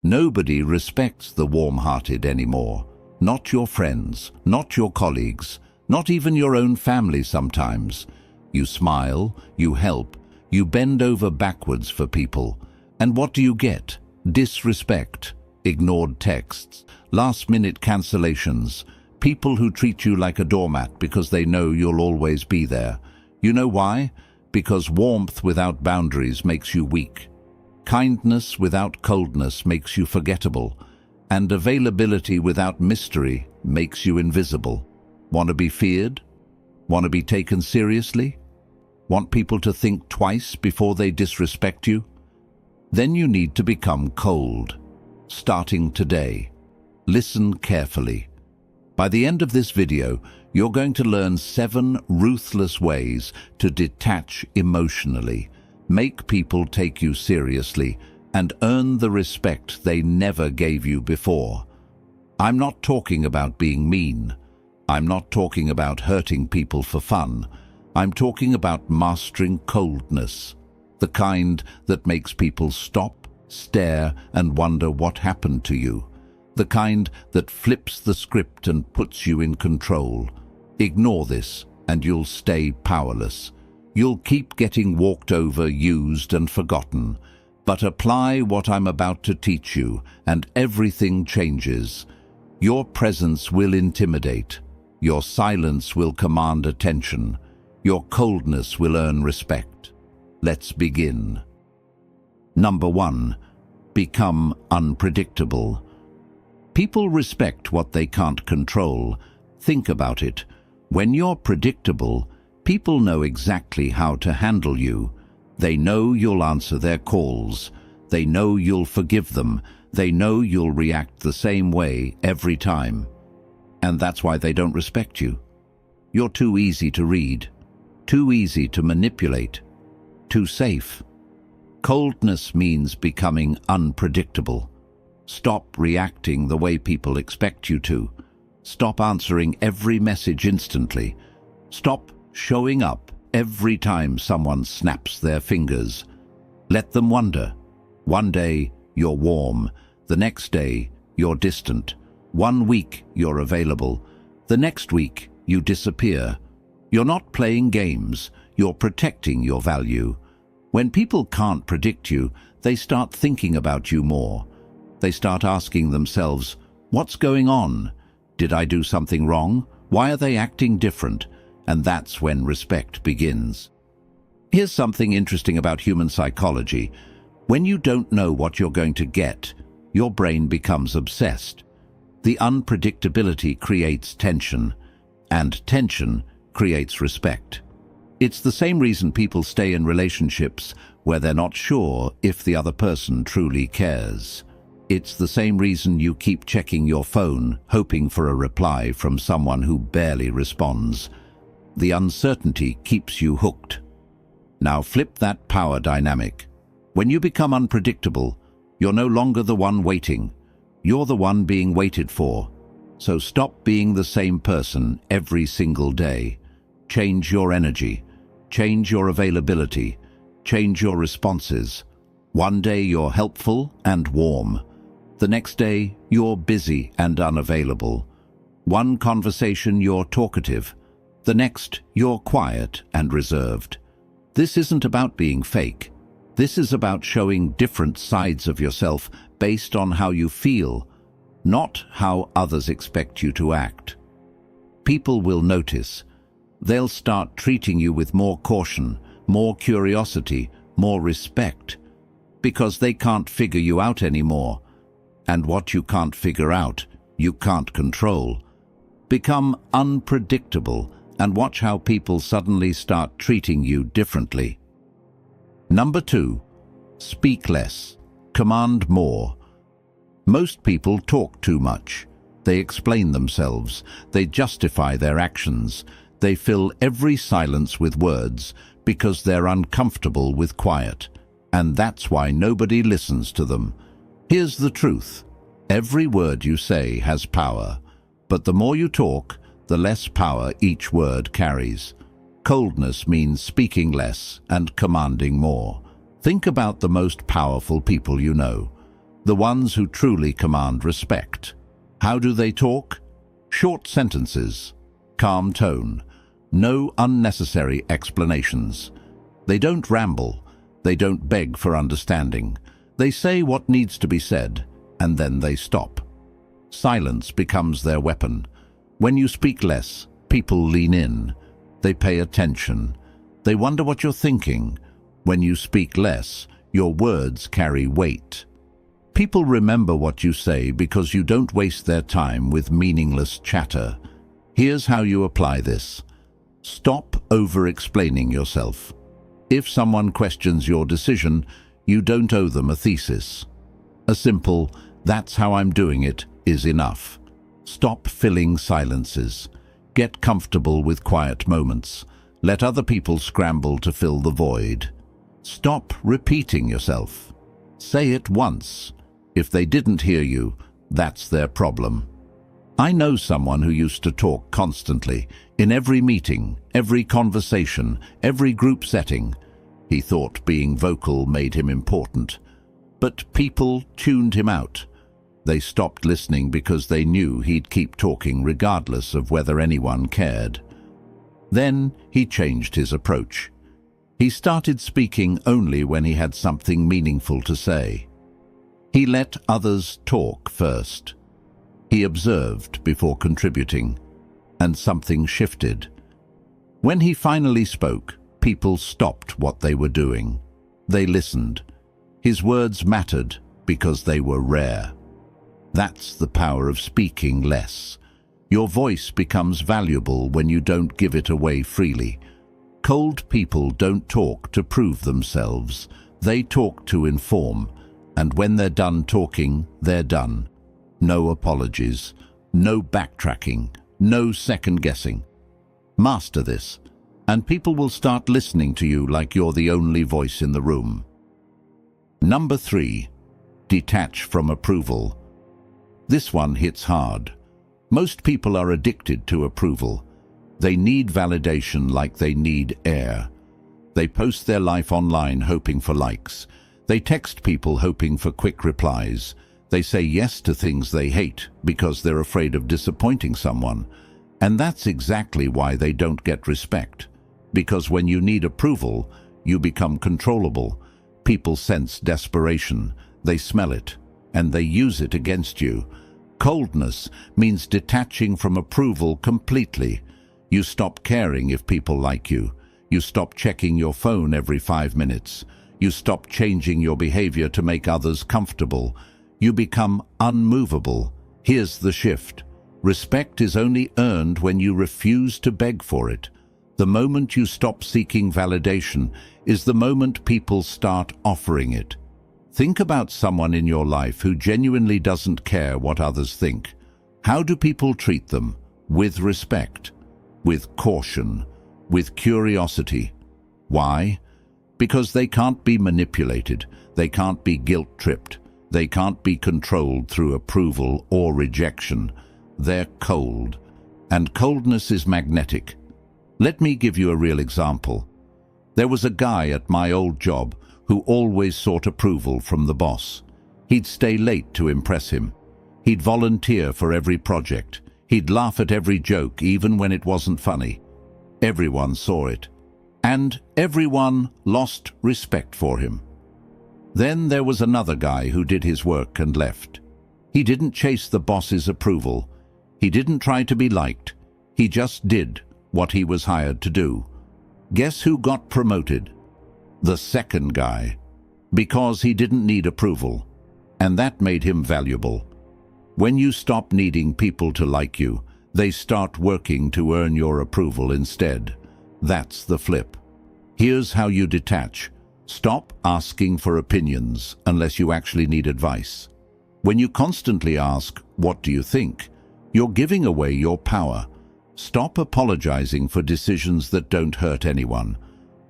Nobody respects the warm-hearted anymore. Not your friends, not your colleagues, not even your own family sometimes. You smile, you help, you bend over backwards for people. And what do you get? Disrespect, ignored texts, last-minute cancellations, people who treat you like a doormat because they know you'll always be there. You know why? Because warmth without boundaries makes you weak. Kindness without coldness makes you forgettable. And availability without mystery makes you invisible. Want to be feared? Want to be taken seriously? Want people to think twice before they disrespect you? Then you need to become cold. Starting today. Listen carefully. By the end of this video, you're going to learn 7 ruthless ways to detach emotionally, make people take you seriously, and earn the respect they never gave you before. I'm not talking about being mean. I'm not talking about hurting people for fun. I'm talking about mastering coldness, the kind that makes people stop, stare, and wonder what happened to you. The kind that flips the script and puts you in control. Ignore this, and you'll stay powerless. You'll keep getting walked over, used, and forgotten. But apply what I'm about to teach you, and everything changes. Your presence will intimidate. Your silence will command attention. Your coldness will earn respect. Let's begin. Number 1. Become unpredictable. People respect what they can't control. Think about it. When you're predictable, people know exactly how to handle you. They know you'll answer their calls. They know you'll forgive them. They know you'll react the same way every time. And that's why they don't respect you. You're too easy to read, too easy to manipulate, too safe. Coldness means becoming unpredictable. Stop reacting the way people expect you to. Stop answering every message instantly. Stop showing up every time someone snaps their fingers. Let them wonder. One day you're warm, the next day you're distant. One week you're available, the next week you disappear. You're not playing games, you're protecting your value. When people can't predict you, they start thinking about you more. They start asking themselves, what's going on? Did I do something wrong? Why are they acting different? And that's when respect begins. Here's something interesting about human psychology. When you don't know what you're going to get, your brain becomes obsessed. The unpredictability creates tension, and tension creates respect. It's the same reason people stay in relationships where they're not sure if the other person truly cares. It's the same reason you keep checking your phone, hoping for a reply from someone who barely responds. The uncertainty keeps you hooked. Now flip that power dynamic. When you become unpredictable, you're no longer the one waiting. You're the one being waited for. So stop being the same person every single day. Change your energy. Change your availability. Change your responses. One day you're helpful and warm. The next day, you're busy and unavailable. One conversation, you're talkative. The next, you're quiet and reserved. This isn't about being fake. This is about showing different sides of yourself based on how you feel, not how others expect you to act. People will notice. They'll start treating you with more caution, more curiosity, more respect, because they can't figure you out anymore. And what you can't figure out, you can't control. Become unpredictable and watch how people suddenly start treating you differently. Number 2, speak less, command more. Most people talk too much. They explain themselves. They justify their actions. They fill every silence with words because they're uncomfortable with quiet. And that's why nobody listens to them. Here's the truth. Every word you say has power, but the more you talk, the less power each word carries. Coldness means speaking less and commanding more. Think about the most powerful people you know. the ones who truly command respect. How do they talk? Short sentences, calm tone, no unnecessary explanations. They don't ramble, they don't beg for understanding. They say what needs to be said, and then they stop. Silence becomes their weapon. When you speak less, people lean in. They pay attention. They wonder what you're thinking. When you speak less, your words carry weight. People remember what you say because you don't waste their time with meaningless chatter. Here's how you apply this. Stop over-explaining yourself. If someone questions your decision, you don't owe them a thesis. A simple, "That's how I'm doing it," is enough. Stop filling silences. Get comfortable with quiet moments. Let other people scramble to fill the void. Stop repeating yourself. Say it once. If they didn't hear you, that's their problem. I know someone who used to talk constantly, in every meeting, every conversation, every group setting. He thought being vocal made him important. But people tuned him out. They stopped listening because they knew he'd keep talking regardless of whether anyone cared. Then he changed his approach. He started speaking only when he had something meaningful to say. He let others talk first. He observed before contributing, and something shifted. When he finally spoke, people stopped what they were doing. They listened. His words mattered because they were rare. That's the power of speaking less. Your voice becomes valuable when you don't give it away freely. Cold people don't talk to prove themselves. They talk to inform. And when they're done talking, they're done. No apologies, no backtracking, no second-guessing. Master this, and people will start listening to you like you're the only voice in the room. Number 3, detach from approval. This one hits hard. Most people are addicted to approval. They need validation like they need air. They post their life online hoping for likes. They text people hoping for quick replies. They say yes to things they hate because they're afraid of disappointing someone. And that's exactly why they don't get respect. Because when you need approval, you become controllable. People sense desperation. They smell it, and they use it against you. Coldness means detaching from approval completely. You stop caring if people like you. You stop checking your phone every 5 minutes. You stop changing your behavior to make others comfortable. You become unmovable. Here's the shift. Respect is only earned when you refuse to beg for it. The moment you stop seeking validation is the moment people start offering it. Think about someone in your life who genuinely doesn't care what others think. How do people treat them? With respect, with caution, with curiosity. Why? Because they can't be manipulated, they can't be guilt-tripped, they can't be controlled through approval or rejection. They're cold, and coldness is magnetic. Let me give you a real example. There was a guy at my old job who always sought approval from the boss. He'd stay late to impress him. He'd volunteer for every project. He'd laugh at every joke even when it wasn't funny. Everyone saw it. And everyone lost respect for him. Then there was another guy who did his work and left. He didn't chase the boss's approval. He didn't try to be liked. He just did what he was hired to do. Guess who got promoted? The second guy. Because he didn't need approval. And that made him valuable. When you stop needing people to like you, they start working to earn your approval instead. That's the flip. Here's how you detach. Stop asking for opinions unless you actually need advice. When you constantly ask, "What do you think?" you're giving away your power. Stop apologizing for decisions that don't hurt anyone.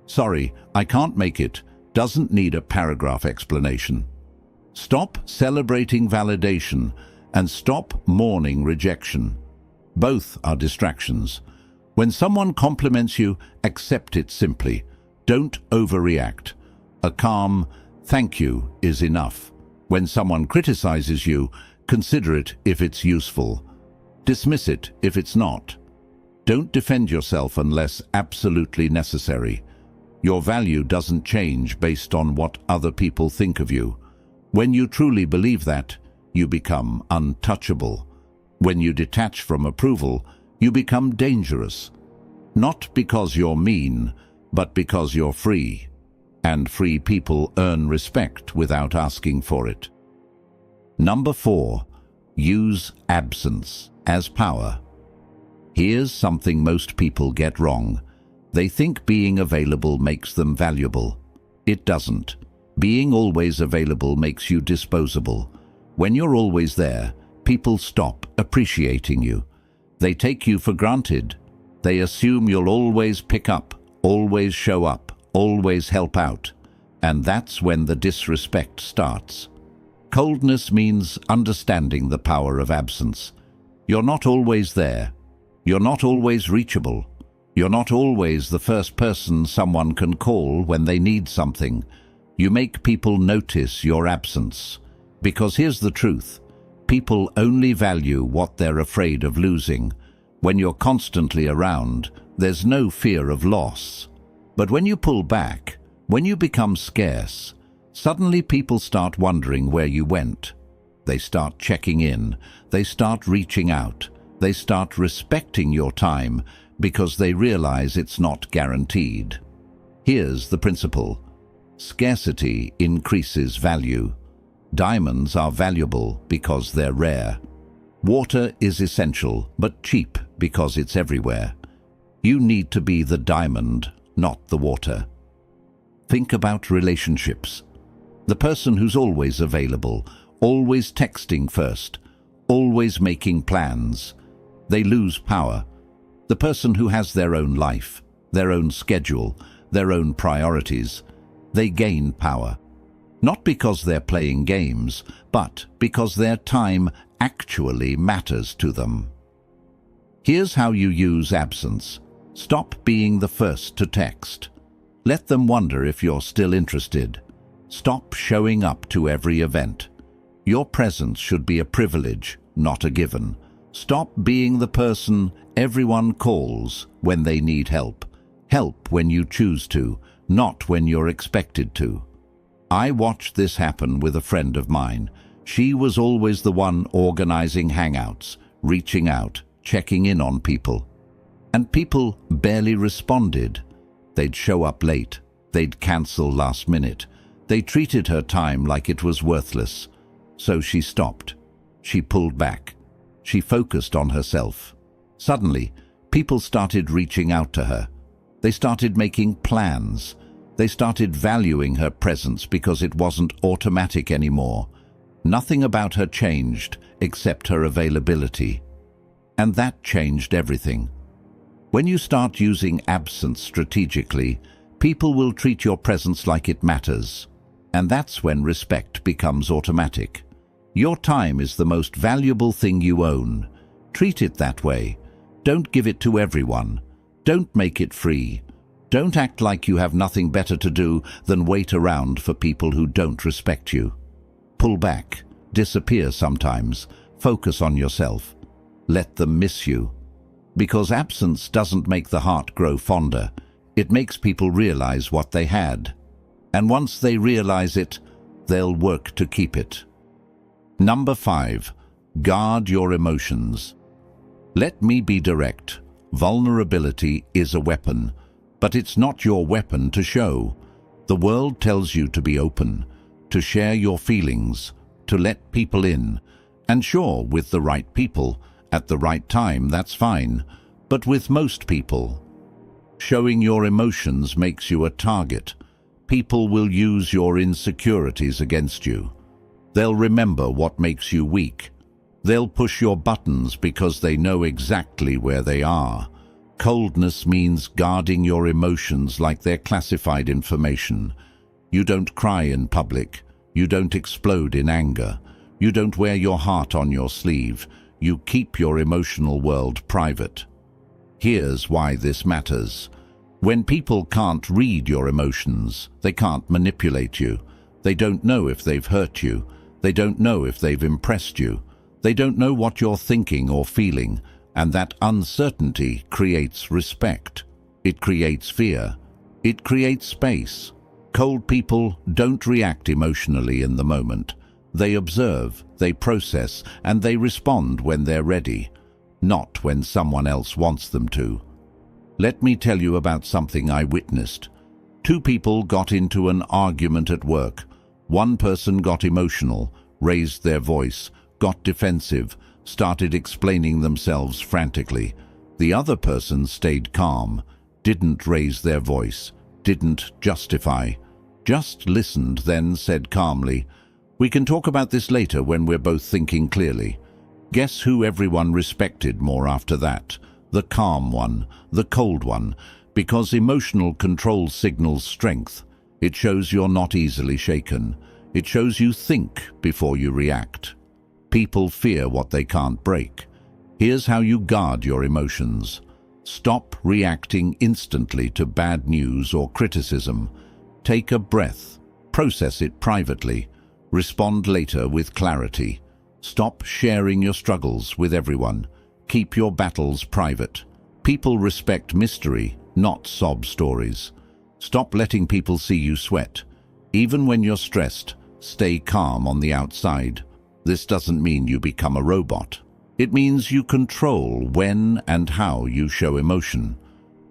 "Sorry, I can't make it," doesn't need a paragraph explanation. Stop celebrating validation and stop mourning rejection. Both are distractions. When someone compliments you, accept it simply. Don't overreact. A calm "thank you" is enough. When someone criticizes you, consider it if it's useful. Dismiss it if it's not. Don't defend yourself unless absolutely necessary. Your value doesn't change based on what other people think of you. When you truly believe that, you become untouchable. When you detach from approval, you become dangerous. Not because you're mean, but because you're free. And free people earn respect without asking for it. Number 4. Use absence as power. Here's something most people get wrong. They think being available makes them valuable. It doesn't. Being always available makes you disposable. When you're always there, people stop appreciating you. They take you for granted. They assume you'll always pick up, always show up, always help out. And that's when the disrespect starts. Coldness means understanding the power of absence. You're not always there. You're not always reachable. You're not always the first person someone can call when they need something. You make people notice your absence. Because here's the truth. People only value what they're afraid of losing. When you're constantly around, there's no fear of loss. But when you pull back, when you become scarce, suddenly people start wondering where you went. They start checking in. They start reaching out. They start respecting your time because they realize it's not guaranteed. Here's the principle. Scarcity increases value. Diamonds are valuable because they're rare. Water is essential but cheap because it's everywhere. You need to be the diamond, not the water. Think about relationships. The person who's always available, always texting first, always making plans, they lose power. The person who has their own life, their own schedule, their own priorities, they gain power. Not because they're playing games, but because their time actually matters to them. Here's how you use absence. Stop being the first to text. Let them wonder if you're still interested. Stop showing up to every event. Your presence should be a privilege, not a given. Stop being the person everyone calls when they need help. Help when you choose to, not when you're expected to. I watched this happen with a friend of mine. She was always the one organizing hangouts, reaching out, checking in on people. And people barely responded. They'd show up late. They'd cancel last minute. They treated her time like it was worthless. So she stopped. She pulled back. She focused on herself. Suddenly, people started reaching out to her. They started making plans. They started valuing her presence because it wasn't automatic anymore. Nothing about her changed except her availability. And that changed everything. When you start using absence strategically, people will treat your presence like it matters. And that's when respect becomes automatic. Your time is the most valuable thing you own. Treat it that way. Don't give it to everyone. Don't make it free. Don't act like you have nothing better to do than wait around for people who don't respect you. Pull back. Disappear sometimes. Focus on yourself. Let them miss you. Because absence doesn't make the heart grow fonder. It makes people realize what they had. And once they realize it, they'll work to keep it. Number 5. Guard your emotions. Let me be direct. Vulnerability is a weapon, but it's not your weapon to show. The world tells you to be open, to share your feelings, to let people in. And sure, with the right people, at the right time, that's fine. But with most people, showing your emotions makes you a target. People will use your insecurities against you. They'll remember what makes you weak. They'll push your buttons because they know exactly where they are. Coldness means guarding your emotions like they're classified information. You don't cry in public. You don't explode in anger. You don't wear your heart on your sleeve. You keep your emotional world private. Here's why this matters. When people can't read your emotions, they can't manipulate you. They don't know if they've hurt you. They don't know if they've impressed you. They don't know what you're thinking or feeling, and that uncertainty creates respect. It creates fear. It creates space. Cold people don't react emotionally in the moment. They observe, they process, and they respond when they're ready, not when someone else wants them to. Let me tell you about something I witnessed. Two people got into an argument at work. One person got emotional, raised their voice, got defensive, started explaining themselves frantically. The other person stayed calm, didn't raise their voice, didn't justify, just listened, then said calmly, "We can talk about this later when we're both thinking clearly." Guess who everyone respected more after that? The calm one, the cold one, because emotional control signals strength. It shows you're not easily shaken. It shows you think before you react. People fear what they can't break. Here's how you guard your emotions. Stop reacting instantly to bad news or criticism. Take a breath. Process it privately. Respond later with clarity. Stop sharing your struggles with everyone. Keep your battles private. People respect mystery, not sob stories. Stop letting people see you sweat. Even when you're stressed, stay calm on the outside. This doesn't mean you become a robot. It means you control when and how you show emotion.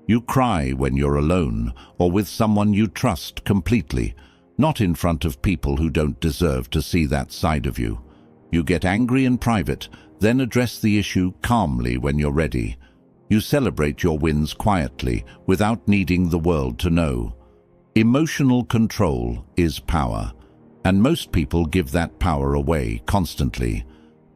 You cry when you're alone or with someone you trust completely, not in front of people who don't deserve to see that side of you. You get angry in private, then address the issue calmly when you're ready. You celebrate your wins quietly, without needing the world to know. Emotional control is power, and most people give that power away constantly.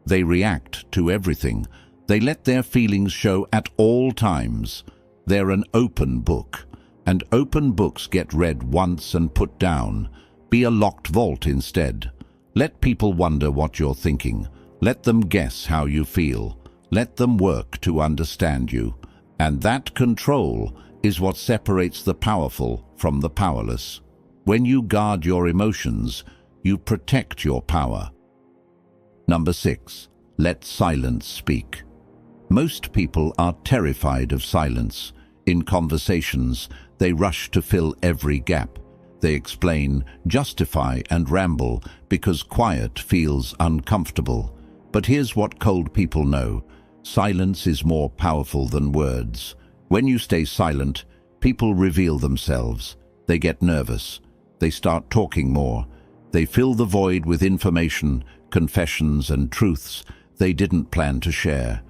They react to everything. They let their feelings show at all times. They're an open book, and open books get read once and put down. Be a locked vault instead. Let people wonder what you're thinking. Let them guess how you feel. Let them work to understand you. And that control is what separates the powerful from the powerless. When you guard your emotions, you protect your power. Number 6. Let silence speak. Most people are terrified of silence. In conversations, they rush to fill every gap. They explain, justify, and ramble because quiet feels uncomfortable. But here's what cold people know. Silence is more powerful than words. When you stay silent, people reveal themselves. They get nervous. They start talking more. They fill the void with information, confessions, and truths they didn't plan to share.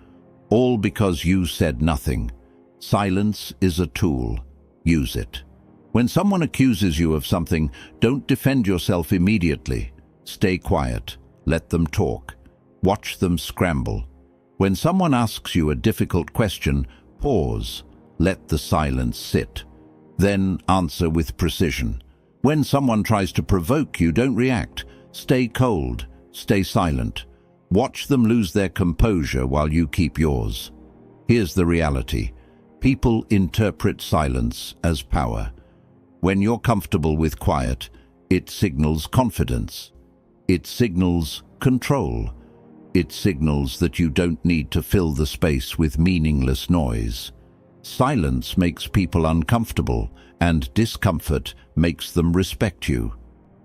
All because you said nothing. Silence is a tool. Use it. When someone accuses you of something, don't defend yourself immediately. Stay quiet. Let them talk. Watch them scramble. When someone asks you a difficult question, pause. Let the silence sit. Then answer with precision. When someone tries to provoke you, don't react. Stay cold. Stay silent. Watch them lose their composure while you keep yours. Here's the reality. People interpret silence as power. When you're comfortable with quiet, it signals confidence. It signals control. It signals that you don't need to fill the space with meaningless noise. Silence makes people uncomfortable, and discomfort makes them respect you.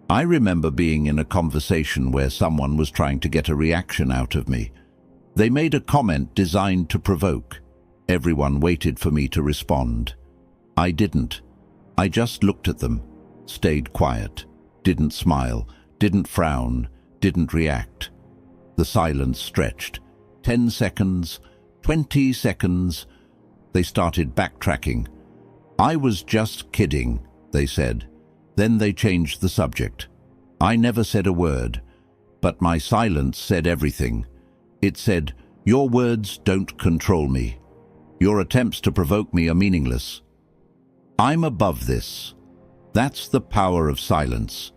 I remember being in a conversation where someone was trying to get a reaction out of me. They made a comment designed to provoke. Everyone waited for me to respond. I didn't. I just looked at them, stayed quiet, didn't smile, didn't frown, didn't react. The silence stretched. 10 seconds, 20 seconds. They started backtracking. "I was just kidding," they said. Then they changed the subject. I never said a word, but my silence said everything. It said, "Your words don't control me. Your attempts to provoke me are meaningless. I'm above this." That's the power of silence.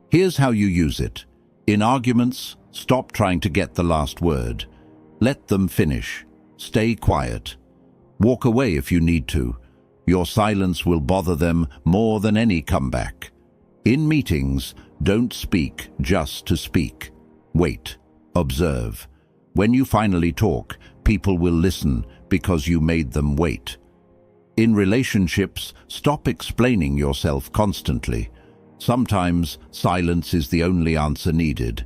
Here's how you use it. In arguments, stop trying to get the last word. Let them finish. Stay quiet. Walk away if you need to. Your silence will bother them more than any comeback. In meetings, don't speak just to speak. Wait. Observe. When you finally talk, people will listen because you made them wait. In relationships, stop explaining yourself constantly. Sometimes silence is the only answer needed.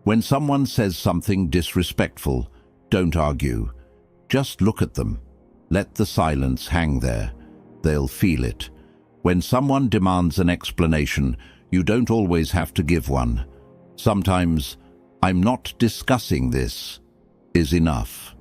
When someone says something disrespectful, don't argue. Just look at them. Let the silence hang there. They'll feel it. When someone demands an explanation, you don't always have to give one. Sometimes, "I'm not discussing this," is enough.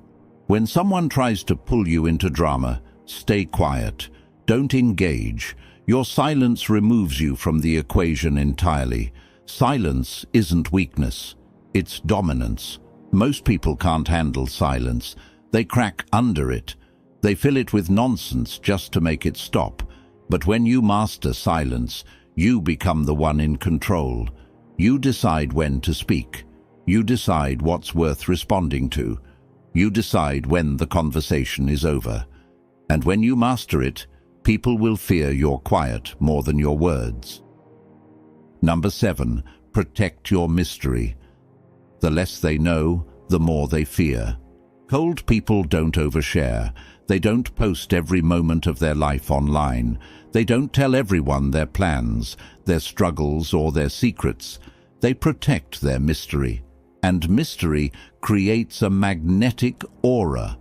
When someone tries to pull you into drama, stay quiet. Don't engage. Your silence removes you from the equation entirely. Silence isn't weakness. It's dominance. Most people can't handle silence. They crack under it. They fill it with nonsense just to make it stop. But when you master silence, you become the one in control. You decide when to speak. You decide what's worth responding to. You decide when the conversation is over. And when you master it, people will fear your quiet more than your words. Number 7, protect your mystery. The less they know, the more they fear. Cold people don't overshare. They don't post every moment of their life online. They don't tell everyone their plans, their struggles, or their secrets. They protect their mystery. And mystery creates a magnetic aura.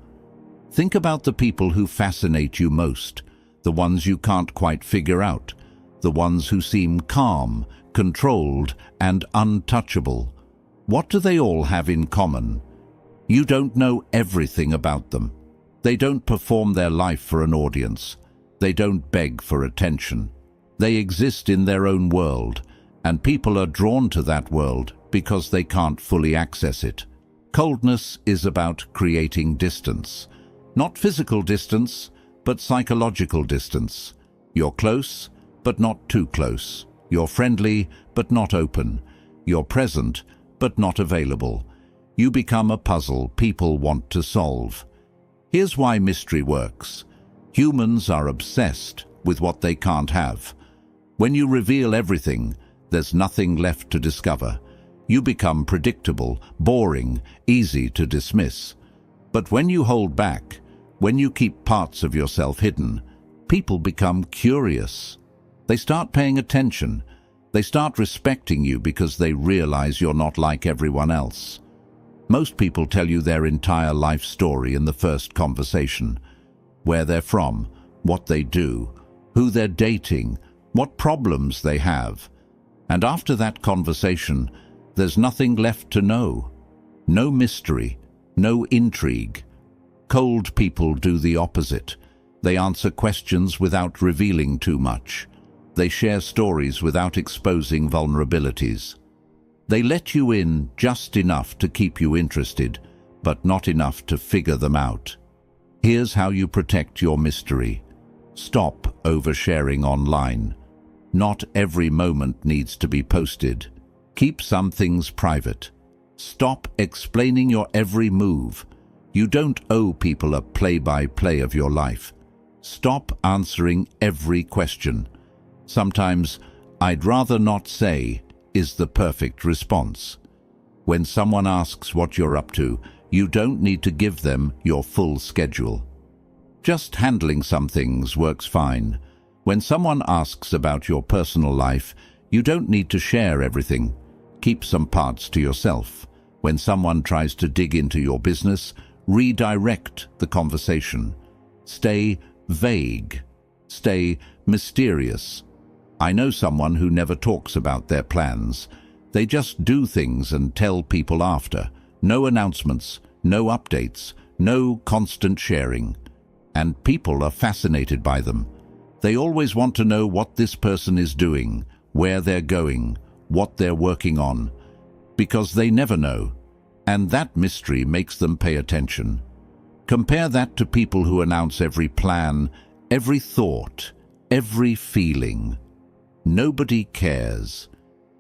Think about the people who fascinate you most, the ones you can't quite figure out, the ones who seem calm, controlled, and untouchable. What do they all have in common? You don't know everything about them. They don't perform their life for an audience. They don't beg for attention. They exist in their own world, and people are drawn to that world because they can't fully access it. Coldness is about creating distance. Not physical distance, but psychological distance. You're close, but not too close. You're friendly, but not open. You're present, but not available. You become a puzzle people want to solve. Here's why mystery works. Humans are obsessed with what they can't have. When you reveal everything, there's nothing left to discover. You become predictable, boring, easy to dismiss. But when you hold back, when you keep parts of yourself hidden, people become curious. They start paying attention. They start respecting you because they realize you're not like everyone else. Most people tell you their entire life story in the first conversation. Where they're from, what they do, who they're dating, what problems they have. And after that conversation, there's nothing left to know. No mystery, no intrigue. Cold people do the opposite. They answer questions without revealing too much. They share stories without exposing vulnerabilities. They let you in just enough to keep you interested, but not enough to figure them out. Here's how you protect your mystery. Stop oversharing online. Not every moment needs to be posted. Keep some things private. Stop explaining your every move. You don't owe people a play-by-play of your life. Stop answering every question. Sometimes, "I'd rather not say," is the perfect response. When someone asks what you're up to, you don't need to give them your full schedule. Just handling some things works fine. When someone asks about your personal life, you don't need to share everything. Keep some parts to yourself. When someone tries to dig into your business, redirect the conversation. Stay vague. Stay mysterious. I know someone who never talks about their plans. They just do things and tell people after. No announcements, no updates, no constant sharing. And people are fascinated by them. They always want to know what this person is doing, where they're going, what they're working on, because they never know. And that mystery makes them pay attention. Compare that to people who announce every plan, every thought, every feeling. Nobody cares,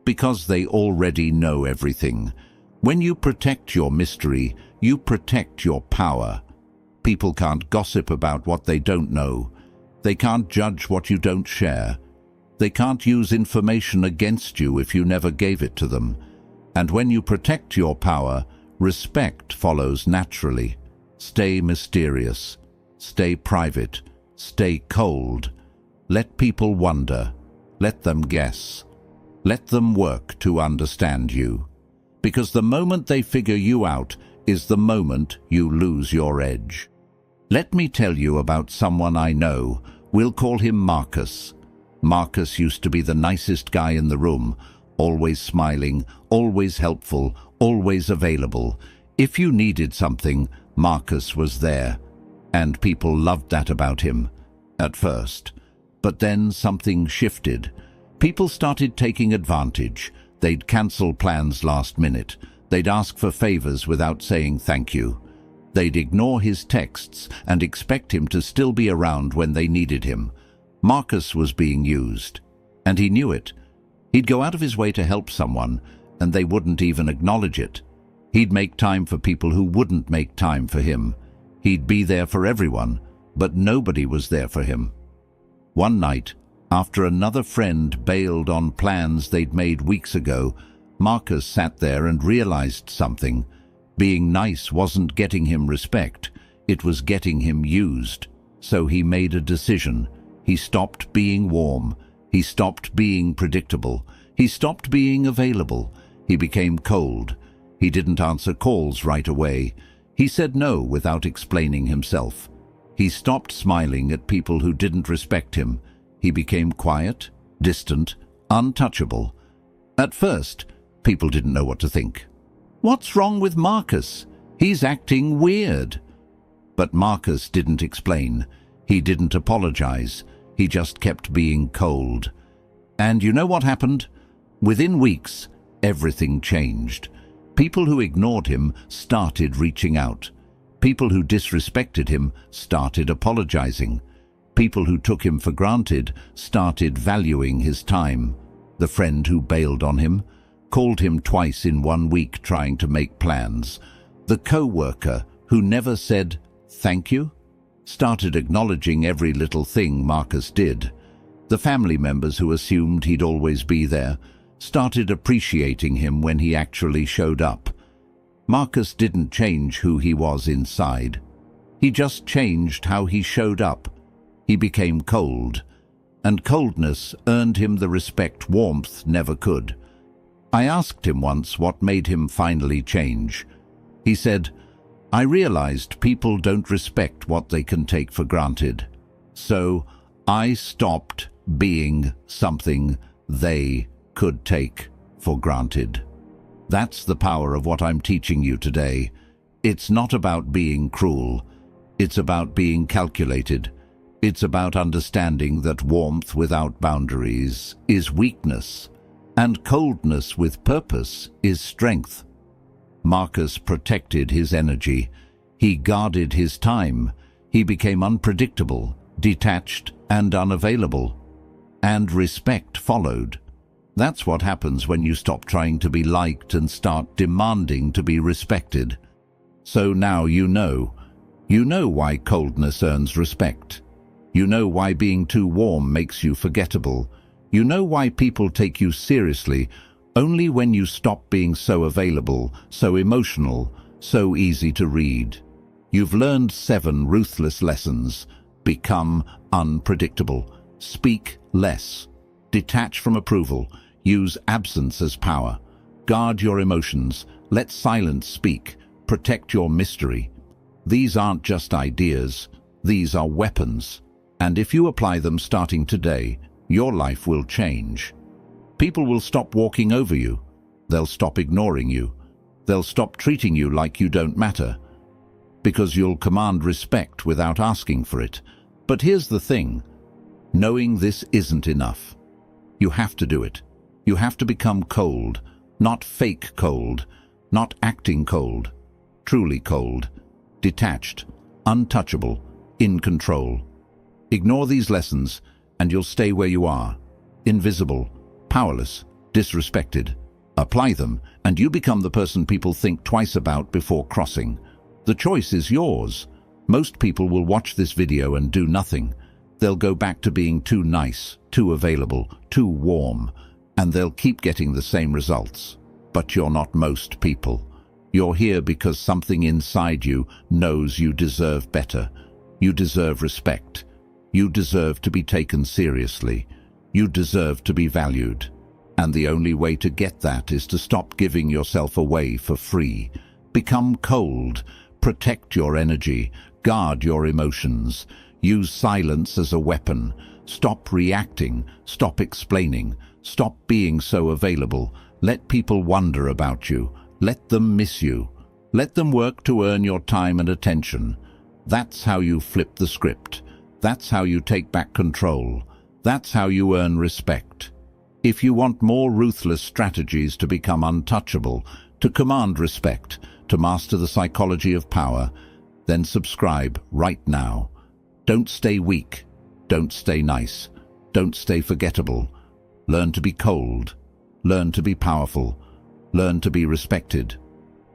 because they already know everything. When you protect your mystery, you protect your power. People can't gossip about what they don't know. They can't judge what you don't share. They can't use information against you if you never gave it to them. And when you protect your power, respect follows naturally. Stay mysterious. Stay private. Stay cold. Let people wonder. Let them guess. Let them work to understand you. Because the moment they figure you out is the moment you lose your edge. Let me tell you about someone I know. We'll call him Marcus. Marcus used to be the nicest guy in the room, always smiling, always helpful, always available. If you needed something, Marcus was there. And people loved that about him, at first. But then something shifted. People started taking advantage. They'd cancel plans last minute. They'd ask for favors without saying thank you. They'd ignore his texts and expect him to still be around when they needed him. Marcus was being used, and he knew it. He'd go out of his way to help someone, and they wouldn't even acknowledge it. He'd make time for people who wouldn't make time for him. He'd be there for everyone, but nobody was there for him. One night, after another friend bailed on plans they'd made weeks ago, Marcus sat there and realized something. Being nice wasn't getting him respect, it was getting him used. So he made a decision. He stopped being warm. He stopped being predictable. He stopped being available. He became cold. He didn't answer calls right away. He said no without explaining himself. He stopped smiling at people who didn't respect him. He became quiet, distant, untouchable. At first, people didn't know what to think. What's wrong with Marcus? He's acting weird. But Marcus didn't explain. He didn't apologize. He just kept being cold. And you know what happened? Within weeks, everything changed. People who ignored him started reaching out. People who disrespected him started apologizing. People who took him for granted started valuing his time. The friend who bailed on him called him twice in 1 week trying to make plans. The co-worker who never said thank you started acknowledging every little thing Marcus did. The family members who assumed he'd always be there started appreciating him when he actually showed up. Marcus didn't change who he was inside. He just changed how he showed up. He became cold, and coldness earned him the respect warmth never could. I asked him once what made him finally change. He said, "I realized people don't respect what they can take for granted. So I stopped being something they could take for granted." That's the power of what I'm teaching you today. It's not about being cruel. It's about being calculated. It's about understanding that warmth without boundaries is weakness, and coldness with purpose is strength. Marcus protected his energy. He guarded his time. He became unpredictable, detached, and unavailable. And respect followed. That's what happens when you stop trying to be liked and start demanding to be respected. So now you know. You know why coldness earns respect. You know why being too warm makes you forgettable. You know why people take you seriously only when you stop being so available, so emotional, so easy to read. You've learned 7 ruthless lessons. Become unpredictable. Speak less. Detach from approval. Use absence as power. Guard your emotions. Let silence speak. Protect your mystery. These aren't just ideas. These are weapons. And if you apply them starting today, your life will change. People will stop walking over you. They'll stop ignoring you. They'll stop treating you like you don't matter. Because you'll command respect without asking for it. But here's the thing. Knowing this isn't enough. You have to do it. You have to become cold, not fake cold, not acting cold, truly cold, detached, untouchable, in control. Ignore these lessons and you'll stay where you are, invisible, powerless, disrespected. Apply them and you become the person people think twice about before crossing. The choice is yours. Most people will watch this video and do nothing. They'll go back to being too nice, too available, too warm, and they'll keep getting the same results. but you're not most people. You're here because something inside you knows you deserve better. You deserve respect. You deserve to be taken seriously. You deserve to be valued. And the only way to get that is to stop giving yourself away for free. Become cold. Protect your energy. Guard your emotions. Use silence as a weapon. Stop reacting. Stop explaining. Stop being so available. Let people wonder about you. Let them miss you. Let them work to earn your time and attention. That's how you flip the script. That's how you take back control. That's how you earn respect. If you want more ruthless strategies to become untouchable, to command respect, to master the psychology of power, then subscribe right now. Don't stay weak. Don't stay nice. Don't stay forgettable. Learn to be cold. Learn to be powerful. Learn to be respected.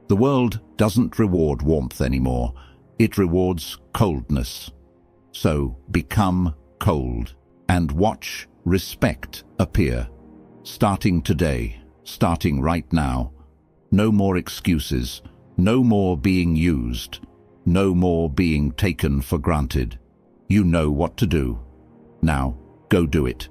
The world doesn't reward warmth anymore. It rewards coldness. So become cold and watch respect appear. Starting today, starting right now. No more excuses. No more being used. No more being taken for granted. You know what to do. Now, go do it.